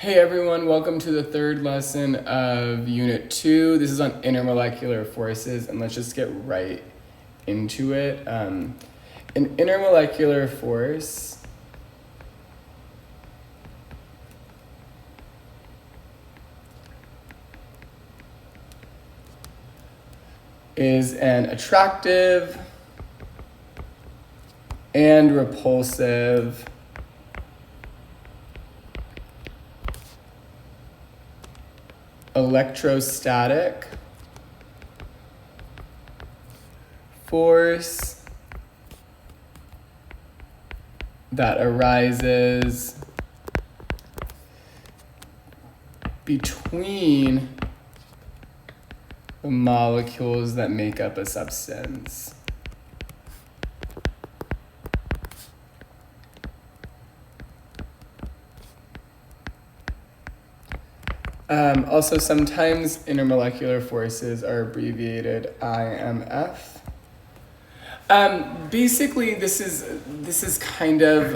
Hey everyone, welcome to the third lesson of Unit 2. This is on intermolecular forces, and let's just get right into it. An intermolecular force is an attractive and repulsive electrostatic force that arises between the molecules that make up a substance. Also, sometimes intermolecular forces are abbreviated IMF. Basically, this is kind of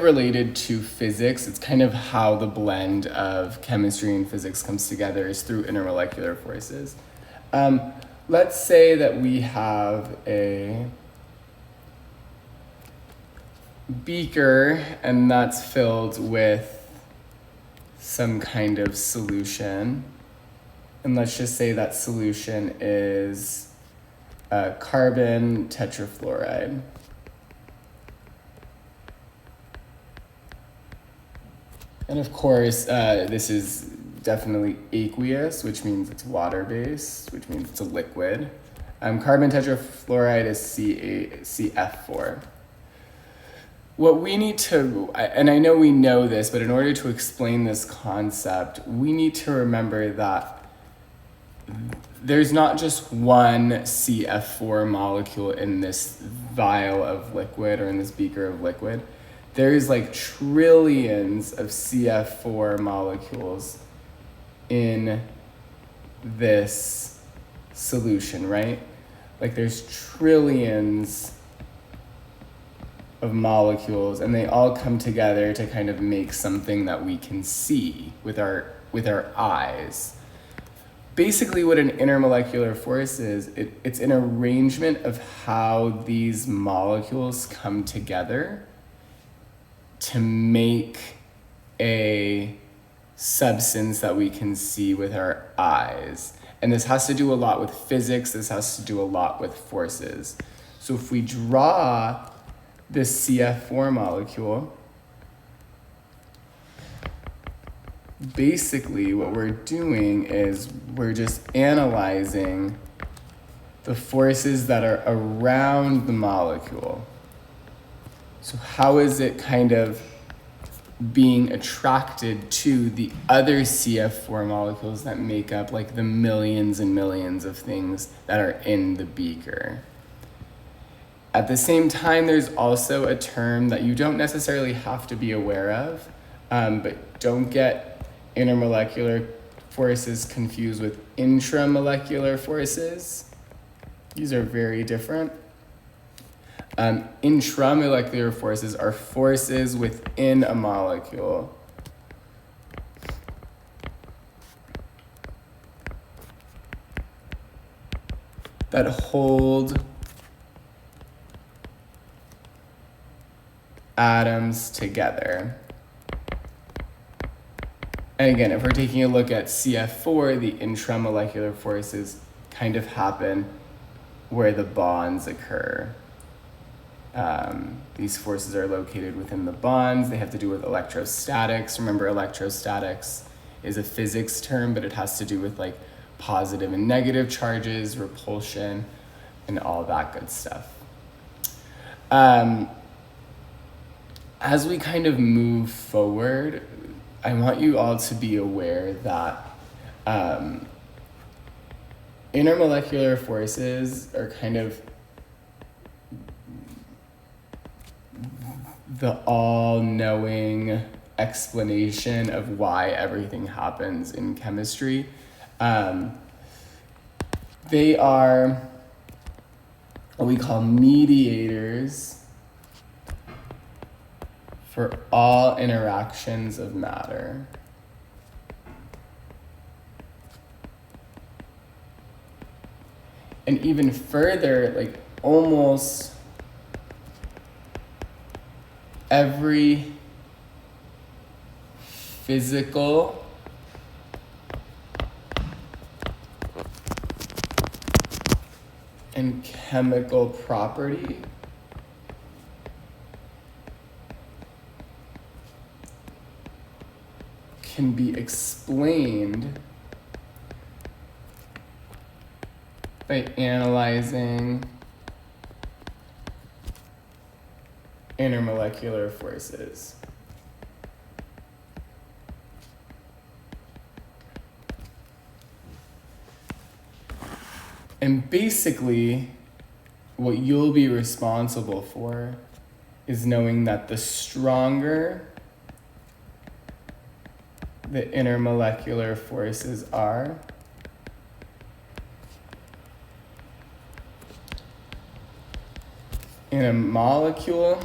related to physics. It's kind of how the blend of chemistry and physics comes together is through intermolecular forces. Let's say that we have a beaker and that's filled with some kind of solution. And let's just say that solution is carbon tetrafluoride. And of course, this is definitely aqueous, which means it's water-based, which means it's a liquid. Carbon tetrafluoride is CF4. What we need to, and I know we know this, but in order to explain this concept, we need to remember that there's not just one CF4 molecule in this vial of liquid or in this beaker of liquid. There's like trillions of CF4 molecules in this solution, right? Like there's trillions of molecules, and they all come together to kind of make something that we can see with our eyes. Basically, what an intermolecular force is, it's an arrangement of how these molecules come together to make a substance that we can see with our eyes. And this has to do a lot with physics. This has to do a lot with forces. So if we draw this CF4 molecule, basically what we're doing is we're just analyzing the forces that are around the molecule. So how is it kind of being attracted to the other CF4 molecules that make up like the millions and millions of things that are in the beaker? At the same time, there's also a term that you don't necessarily have to be aware of, but don't get intermolecular forces confused with intramolecular forces. These are very different. Intramolecular forces are forces within a molecule. That hold atoms together. And again, if we're taking a look at CF4, the intramolecular forces kind of happen where the bonds occur. These forces are located within the bonds. They have to do with electrostatics. Remember, electrostatics is a physics term, but it has to do with like positive and negative charges, repulsion, and all that good stuff. As we kind of move forward, I want you all to be aware that intermolecular forces are kind of the all-knowing explanation of why everything happens in chemistry. They are what we call mediators for all interactions of matter. And even further, like almost every physical and chemical property can be explained by analyzing intermolecular forces. And basically, what you'll be responsible for is knowing that the stronger the intermolecular forces are, in a molecule,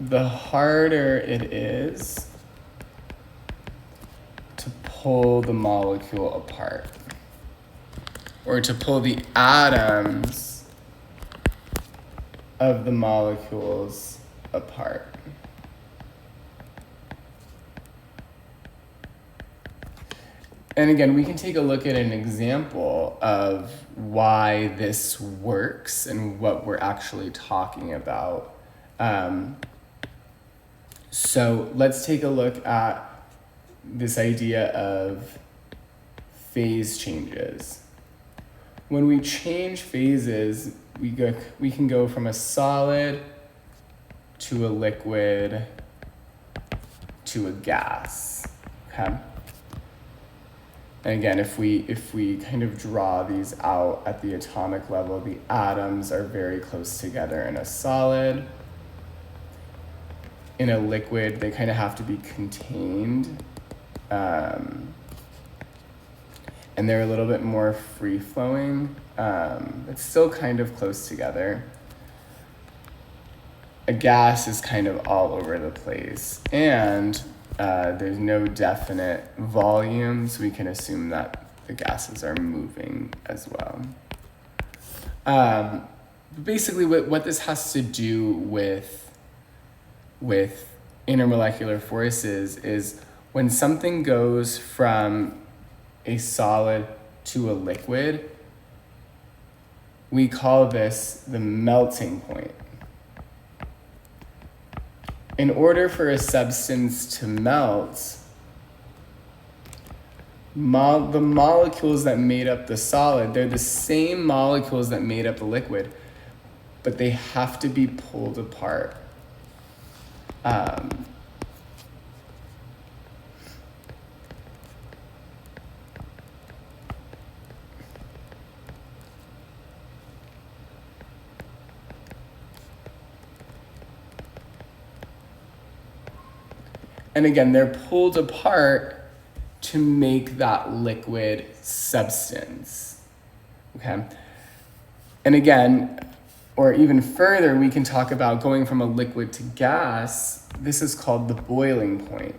the harder it is to pull the molecule apart, or to pull the atoms of the molecules apart. And again, we can take a look at an example of why this works and what we're actually talking about. So let's take a look at this idea of phase changes. When we change phases, we can go from a solid to a liquid to a gas, okay? And again, if we kind of draw these out at the atomic level, the atoms are very close together in a solid. In a liquid, they kind of have to be contained. And they're a little bit more free-flowing. It's still kind of close together. A gas is kind of all over the place. And there's no definite volume, so we can assume that the gases are moving as well. Basically, what this has to do with intermolecular forces is when something goes from a solid to a liquid, we call this the melting point. In order for a substance to melt, the molecules that made up the solid, they're the same molecules that made up the liquid, but they have to be pulled apart. And again, they're pulled apart to make that liquid substance, okay? And again, or even further, we can talk about going from a liquid to gas. This is called the boiling point.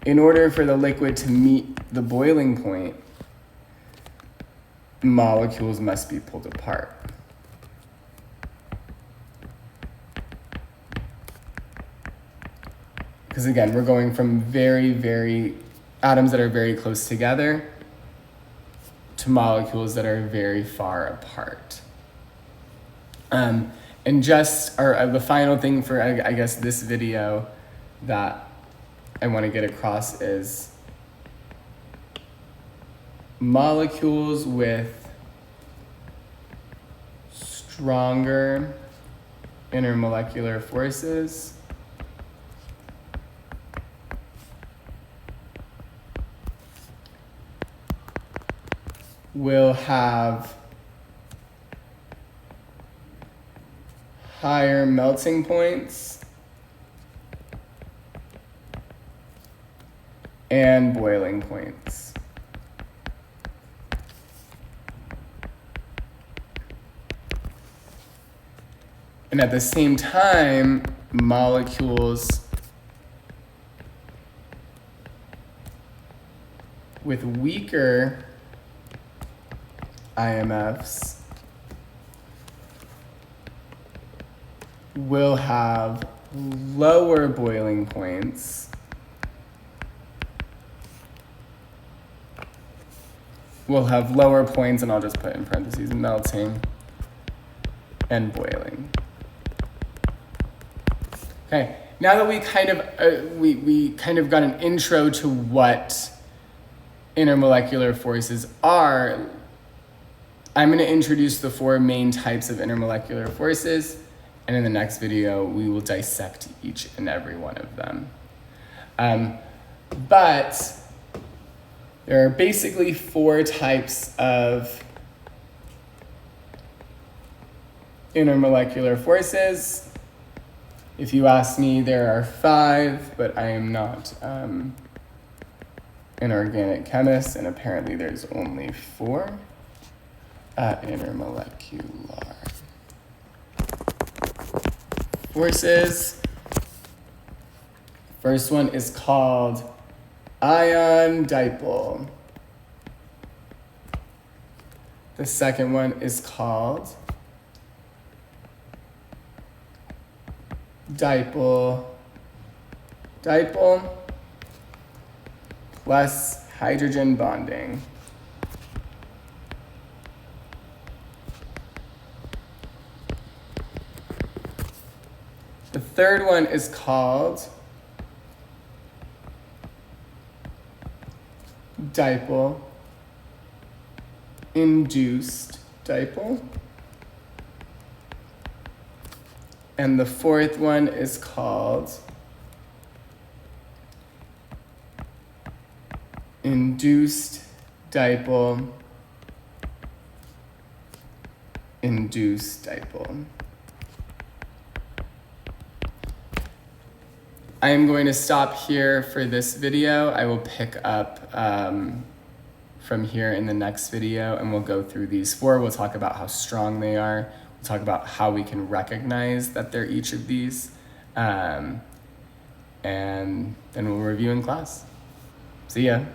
In order for the liquid to meet the boiling point, molecules must be pulled apart. Because again, we're going from very atoms that are very close together to molecules that are very far apart. And just the final thing for, I guess, this video that I want to get across is molecules with stronger intermolecular forces will have higher melting points and boiling points. And at the same time, molecules with weaker IMFs will have lower boiling points, and I'll just put in parentheses, melting and boiling. Okay, now that we kind of got an intro to what intermolecular forces are, I'm going to introduce the 4 main types of intermolecular forces, and in the next video, we will dissect each and every one of them. But there are basically 4 types of intermolecular forces. If you ask me, there are 5, but I am not an organic chemist, and apparently there's only 4 intermolecular forces. First one is called ion dipole. The second one is called dipole plus hydrogen bonding. The third one is called dipole induced dipole. And the fourth one is called induced dipole I am going to stop here for this video. I will pick up from here in the next video, and we'll go through these 4. We'll talk about how strong they are. We'll talk about how we can recognize that they're each of these. And then we'll review in class. See ya.